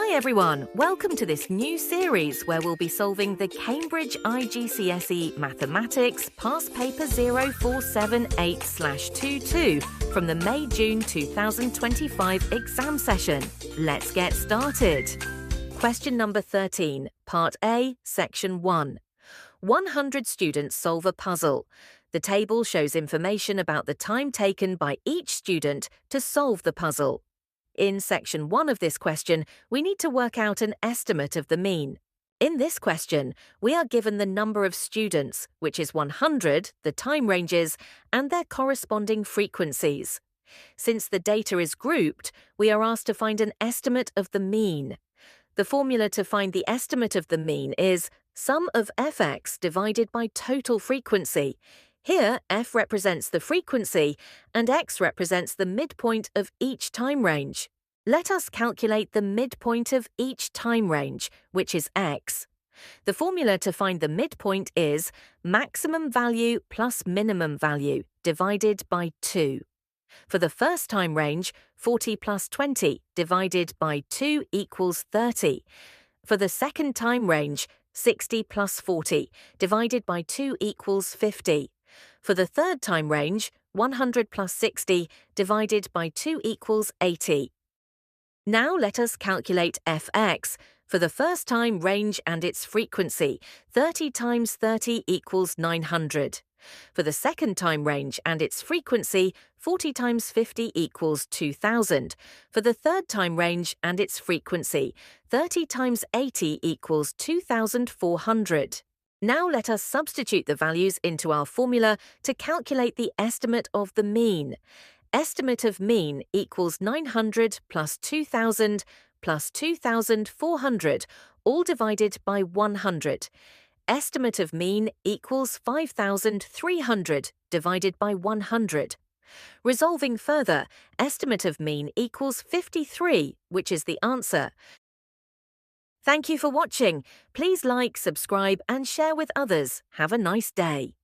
Hi everyone, welcome to this new series where we'll be solving the Cambridge IGCSE Mathematics Past Paper 0478/22 from the May-June 2025 exam session. Let's get started. Question number 13, Part A, Section 1. 100 students solve a puzzle. The table shows information about the time taken by each student to solve the puzzle. In Section 1 of this question, we need to work out an estimate of the mean. In this question, we are given the number of students, which is 100, the time ranges, and their corresponding frequencies. Since the data is grouped, we are asked to find an estimate of the mean. The formula to find the estimate of the mean is sum of fx divided by total frequency. Here, f represents the frequency and x represents the midpoint of each time range. Let us calculate the midpoint of each time range, which is x. The formula to find the midpoint is maximum value plus minimum value divided by 2. For the first time range, 40 plus 20 divided by 2 equals 30. For the second time range, 60 plus 40 divided by 2 equals 50. For the third time range, 100 plus 60 divided by 2 equals 80. Now let us calculate fx. For the first time range and its frequency, 30 times 30 equals 900. For the second time range and its frequency, 40 times 50 equals 2000. For the third time range and its frequency, 30 times 80 equals 2400. Now let us substitute the values into our formula to calculate the estimate of the mean. Estimate of mean equals 900 plus 2000 plus 2400, all divided by 100. Estimate of mean equals 5300 divided by 100. Resolving further, estimate of mean equals 53, which is the answer. Thank you for watching. Please like, subscribe, and share with others. Have a nice day.